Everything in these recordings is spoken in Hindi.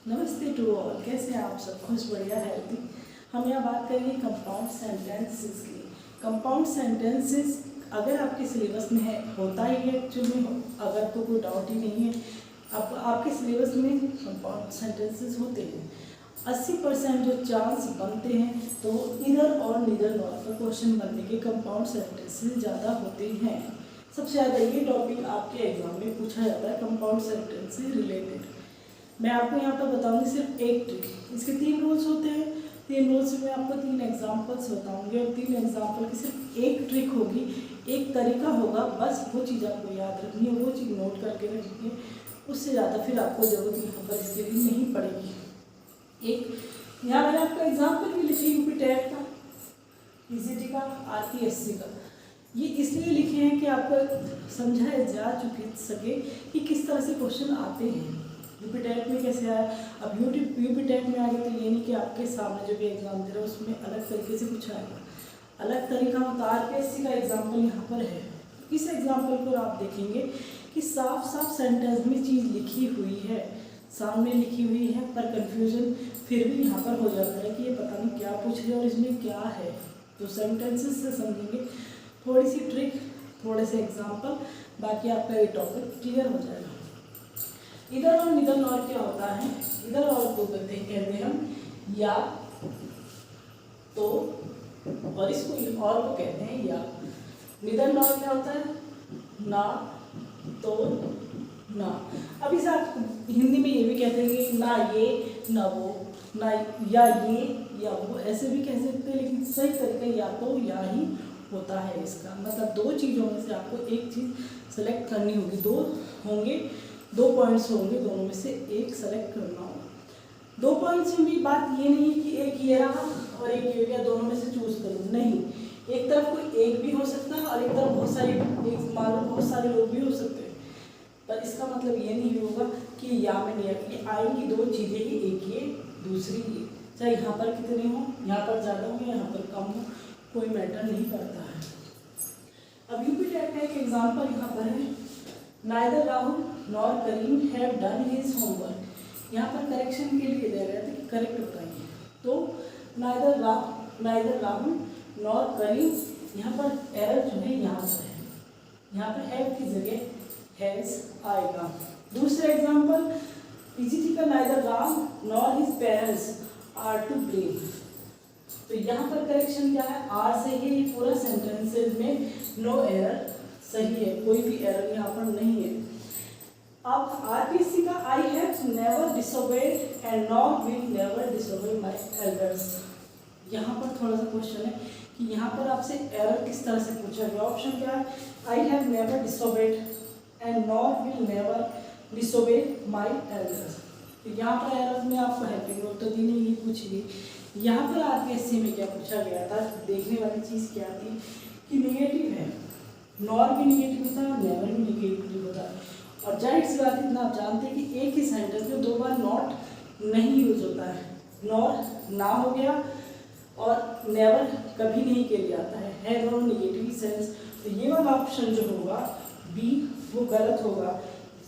नमस्ते टू ऑल, कैसे हैं आप सब? खुश, बढ़िया, हेल्दी। हम यहाँ बात करेंगे कंपाउंड सेंटेंसेस की। कंपाउंड सेंटेंसेस अगर आपके सिलेबस में है, होता ही है एक्चुअली, अगर तो कोई डाउट ही नहीं है। आपके सिलेबस में कंपाउंड सेंटेंसेस होते हैं। 80% जो चांस बनते हैं तो इधर और नीदर नॉर का क्वेश्चन बनने के कंपाउंड सेंटेंसेस ज़्यादा होते हैं। सबसे ज़्यादा ये टॉपिक आपके एग्जाम में पूछा जाता है, कंपाउंड सेंटेंस से रिलेटेड। मैं आपको यहाँ पर बताऊंगी सिर्फ एक ट्रिक। इसके 3 रूल्स होते हैं। 3 रूल्स में आपको 3 एग्जाम्पल्स बताऊंगी और 3 एग्जाम्पल की सिर्फ एक ट्रिक होगी, एक तरीका होगा। बस वो चीज़ आपको याद रखनी है, वो चीज़ नोट करके रखनी है। उससे ज़्यादा फिर आपको जरूरत यहाँ पर इसके लिए नहीं पड़ेगी। एक यहाँ मैंने आपका एग्जाम्पल भी लिखी यूपी टैट का, पीसीटी का, आरपीएससी का। ये इसलिए लिखे हैं कि आपको समझाया जा सके कि किस तरह से क्वेश्चन आते हैं। यूपी टैट में कैसे आया, अब यूपी टैट में आ गया तो ये नहीं कि आपके सामने जो भी एग्जाम दे रहे हो उसमें अलग तरीके से कुछ आएगा, अलग तरीका होता है। आरपीएससी का एग्जाम्पल यहाँ पर है। इस एग्जाम्पल पर आप देखेंगे कि साफ साफ सेंटेंस में चीज़ लिखी हुई है, सामने लिखी हुई है, पर कंफ्यूजन फिर भी यहाँ पर हो जाता है कि ये पता नहीं क्या पूछ रहे और इसमें क्या है। तो सेंटेंसेस से समझेंगे, थोड़ी सी ट्रिक, थोड़े से एग्जाम्पल, बाकी आपका ये टॉपिक क्लियर हो जाएगा। इधर और निधन और क्या होता है? इधर और को कहते हैं हम या तो, और इसको और को कहते हैं या। निधन और क्या होता है? ना, तो, ना। अब इसे आप हिंदी में ये भी कहते हैं कि ना ये ना वो, ना या ये या वो, ऐसे भी कह सकते हैं, लेकिन सही तरीका या तो या ही होता है। इसका मतलब 2 चीज़ों में से आपको एक चीज़ सेलेक्ट करनी होगी। 2 होंगे, 2 पॉइंट्स होंगे, दोनों में से एक सेलेक्ट करना होगा। 2 पॉइंट्स में भी बात ये नहीं है कि एक ये रहा और एक ये गया, दोनों में से चूज करो, नहीं। एक तरफ कोई एक भी हो सकता है और एक तरफ बहुत सारे, एक मान लो बहुत सारे लोग भी हो सकते हैं, पर इसका मतलब ये नहीं होगा कि या में नहीं आएगी। आएंगी 2 चीज़ें ही, एक ये दूसरी ये, चाहे यहाँ पर कितने हो, यहाँ पर ज़्यादा हो यहाँ पर कम हो, कोई मैटर नहीं करता है। अब यूपी टैट का एक एग्जाम्पल यहाँ पर है, neither Rahul nor Karim have done his homework. यहाँ पर करेक्शन के लिए दे रहे थे कि करेक्ट बताइए, तो नाइदर राहुल नॉर करीम, यहाँ पर एरर जो है यहाँ पर है, यहाँ पर हैव की जगह हैज आएगा। दूसरा एग्जाम्पल पीजीटी का, neither Ram nor his parents are to blame. तो यहाँ पर करेक्शन क्या है? आर से ही पूरा सेंटेंसेज में नो एरर सही है, कोई भी एरर यहाँ पर नहीं है। अब आरपीएससी का, I have never disobeyed and nor will never disobey my elders. यहाँ पर थोड़ा सा क्वेश्चन है कि यहाँ पर आपसे एरर किस तरह से पूछा गया। ऑप्शन क्या है? I have never disobeyed and nor will never disobey my elders. तो यहाँ पर एरर में आपको हेल्पिंग नोट तो दी नहीं, ये पूछी गई। यहाँ पर आरपीएससी में क्या पूछा गया था, देखने वाली चीज़ क्या थी कि निगेटिव है, नॉर भी निगेटिव होता है, नेवर भी निगेटिव होता है। और जाहिर सी बात इतना आप जानते हैं कि एक ही सेंटेंस में 2 बार नॉट नहीं यूज होता है। नॉर ना हो गया और नेवर कभी नहीं के लिए आता है दोनों निगेटिव सेंस। तो ये वाला ऑप्शन जो होगा बी, वो गलत होगा।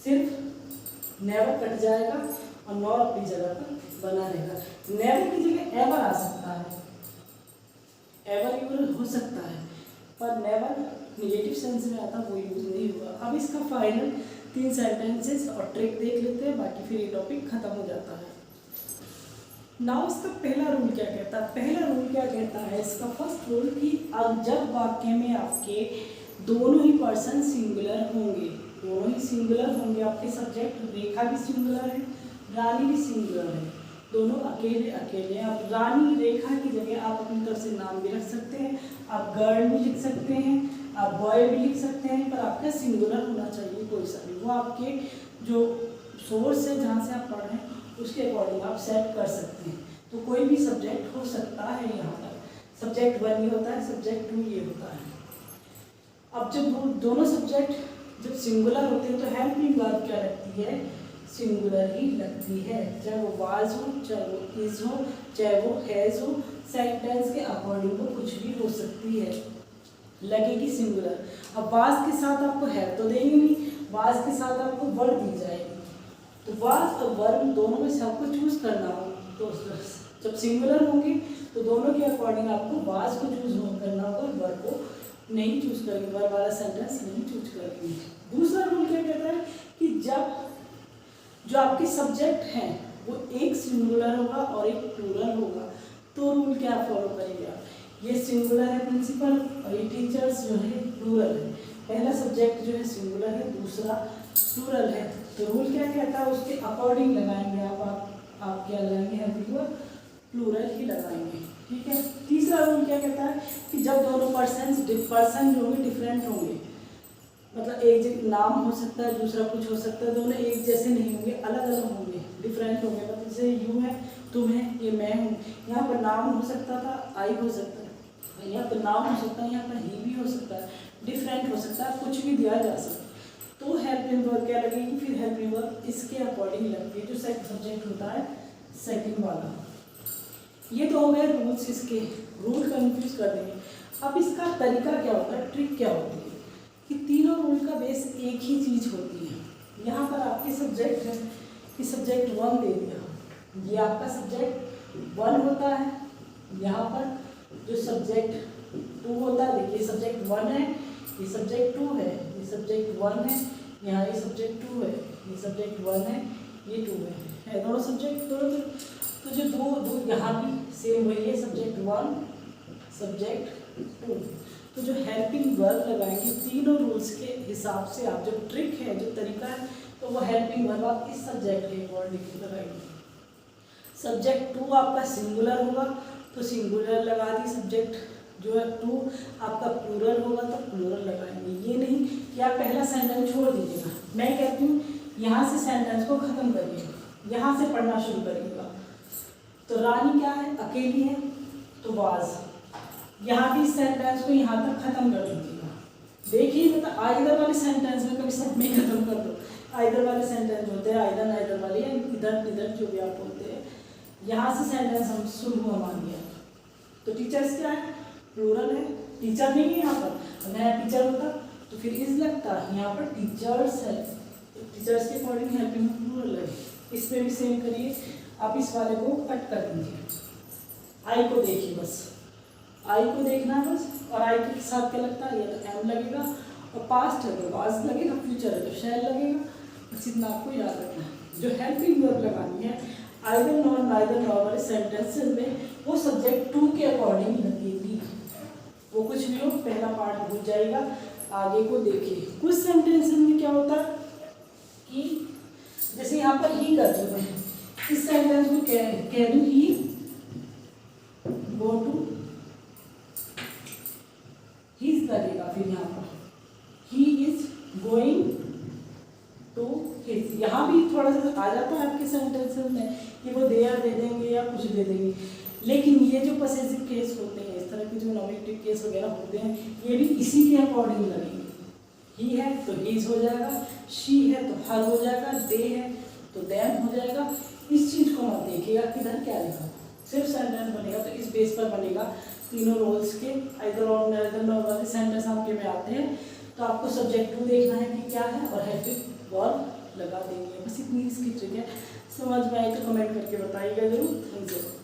सिर्फ नेवर कट जाएगा और नॉर अपनी जगह पर बना रहेगा। नेवर की जगह एवर आ सकता है, एवर यूज हो सकता है, पर नेवर निगेटिव सेंस में आता, वो यूज नहीं होगा। अब इसका फाइनल 3 सेंटेंसेस और ट्रिक देख लेते हैं, बाकी फिर ये टॉपिक खत्म हो जाता है। नाउ इसका पहला रूल क्या कहता है? पहला रूल क्या कहता है इसका? फर्स्ट रूल कि जब वाक्य में आपके दोनों ही पर्सन सिंगुलर होंगे, दोनों ही सिंगुलर होंगे, आपके सब्जेक्ट रेखा भी सिंगुलर है, रानी भी सिंगुलर है, दोनों अकेले अकेले। आप रानी रेखा की जगह आप अपनी तरफ से नाम भी रख सकते हैं, आप गर्ल भी लिख सकते हैं, आप बॉय भी लिख सकते हैं, पर आपका सिंगुलर होना चाहिए कोई सा भी। वो आपके जो सोर्स है, जहाँ से आप पढ़ रहे हैं, उसके अकॉर्डिंग आप सेट कर सकते हैं। तो कोई भी सब्जेक्ट हो सकता है। यहाँ पर सब्जेक्ट 1 ये होता है, सब्जेक्ट 2 ये होता है। अब जब दोनों सब्जेक्ट जब सिंगुलर होते हैं तो हेल्पिंग वर्ब क्या लगती है? सिंगुलर ही लगती है, चाहे वो वाज हो, चाहे वो इज हो, चाहे वो हैज हो, सेंटेंस के अकॉर्डिंग वो कुछ भी हो सकती है, लगेगी सिंगुलर। अब वाज के साथ आपको हैव तो देंगे नहीं, वाज के साथ आपको वर्ब दी जाएगी, तो वाज और वर्ब दोनों में से आपको चूज करना हो, तो जब सिंगुलर होंगे तो दोनों के अकॉर्डिंग आपको वाज को चूज करना होगा, वर्ब को नहीं चूज करेंगे, वर्ब वाला सेंटेंस नहीं चूज करेंगे। दूसरा रूल क्या कहता है कि जब जो आपके सब्जेक्ट हैं वो एक सिंगुलर होगा और एक प्लूरल होगा, तो रूल क्या फॉलो करेंगे आप, ये सिंगुलर है प्रिंसिपल और ये टीचर्स जो है प्लूरल है। पहला सब्जेक्ट जो है सिंगुलर है, दूसरा प्लूरल है, तो रूल क्या कहता है उसके अकॉर्डिंग लगाएंगे आप क्या लगाएंगे, हेल्पिंग वर्ब प्लूरल ही लगाएंगे, ठीक है। तीसरा रूल क्या कहता है कि जब दोनों पर्सन जो होंगे डिफरेंट होंगे, मतलब एक नाम हो सकता है दूसरा कुछ हो सकता है, दोनों एक जैसे नहीं होंगे, अलग अलग होंगे, डिफरेंट होंगे। मतलब जैसे यू है, तुम है, ये मैं हूँ, यहाँ पर नाम हो सकता था, आई हो सकता है, यहाँ पर नाम हो सकता है, यहाँ पर ही भी हो सकता है, डिफरेंट हो सकता है, कुछ भी दिया जा सकता है। तो हेल्पिंग वर्ब क्या लगेगी, फिर हेल्पिंग वर्ब इसके अकॉर्डिंग लगती है, जो सेकंड सब्जेक्ट होता है सेकंड वाला। ये तो हो गए रूल्स, इसके रूल कंफ्यूज कर देंगे। अब इसका तरीका क्या होता है, ट्रिक क्या होती है कि तीनों रूल का बेस एक ही चीज़ होती है। यहाँ पर आपके सब्जेक्ट है कि सब्जेक्ट 1 दे दिया, ये आपका सब्जेक्ट 1 होता है। यहाँ पर जो सब्जेक्ट 2 होता है, देखिए सब्जेक्ट 1 है, ये सब्जेक्ट 2 है, ये सब्जेक्ट 1 है, यहाँ ये सब्जेक्ट 2 है, ये सब्जेक्ट 1 है, ये 2 है दोनों सब्जेक्ट दोनों। तो जो दो यहाँ भी सेम वही है, सब्जेक्ट 1 सब्जेक्ट 2। तो जो हेल्पिंग वर्ब लगाएंगे तीनों रूल्स के हिसाब से, आप जो ट्रिक है जो तरीका है, तो वो हेल्पिंग वर्ब आप इस सब्जेक्ट के अकॉर्डिंग लगाएंगे। सब्जेक्ट 2 आपका सिंगुलर होगा तो सिंगुलर लगा दी, सब्जेक्ट जो है 2 आपका प्लूरल होगा तो प्लूरल लगाएंगे। ये नहीं कि आप पहला सेंटेंस छोड़ दीजिएगा। मैं कहती हूँ यहाँ से सेंटेंस को ख़त्म करिए, यहाँ से पढ़ना शुरू करिएगा। तो रानी क्या है, अकेली है, तो वाज, यहाँ भी सेंटेंस को यहाँ तक खत्म कर दीजिएगा। देखिए मतलब आइदर वाले सेंटेंस में कभी सब में खत्म कर दो, आइदर वाले सेंटेंस होते हैं, आइदर नाइदर वाले या इधर इधर जो भी आप बोलते हैं, यहाँ से सेंटेंस हम शुरू हुआ मान लिया। तो टीचर्स क्या है, प्लूरल है, टीचर नहीं है यहाँ पर, अगर यहाँ टीचर होता तो फिर इज लगता, यहाँ पर टीचर्स है, तो टीचर्स के अकॉर्डिंग हेल्पिंग प्लूरल है। इसमें भी सेम करिए, आप इस वाले को कट कर दीजिए, आई को देखिए, बस आई को देखना बस, और आई के साथ क्या लगता है, या तो एम लगेगा, और पास्ट है तो वाज लगेगा, फ्यूचर है तो शैल लगेगा, बस इतना आपको याद रखना है। जो हेल्पिंग वर्ब लगानी है आइदर नॉर नाइदर नॉर वाले सेंटेंसेस में, वो सब्जेक्ट 2 के अकॉर्डिंग लगेगी। वो कुछ भी हो, पहला पार्ट भूल जाएगा, आगे को देखिए। कुछ सेंटेंसेस में क्या होता है कि जैसे यहाँ पर ही कर दूँ, मैं इस सेंटेंस को कह दूँ ही गो टू, ही लगेगा, फिर यहाँ पर he is going to his. यहाँ भी थोड़ा सा आ जाता है आपके सेंटेंसेस में कि वो देयर दे देंगे या कुछ दे देंगे, लेकिन ये जो पॉसेसिव केस होते हैं, इस तरह के जो नॉमिनेटिव केस वगैरह होते हैं, ये भी इसी के अकॉर्डिंग लगेंगे। ही है तो हीज हो जाएगा, शी है तो हर हो जाएगा, दे है तो देम हो जाएगा। इस चीज़ को मत देखिएगा किधर क्या लिखा, सिर्फ सेंटेंस बनेगा तो इस बेस पर बनेगा। तीनों रोल्स के आइदर और नाइदर नॉर वाले सेंटेंस आपके में आते हैं, तो आपको सब्जेक्ट 2 देखना है कि क्या है और हेल्पिंग वर्ब लगा देंगे। बस इतनी इसकी ट्रिक है, समझ में आई तो कमेंट करके बताइएगा जरूर। Thank you.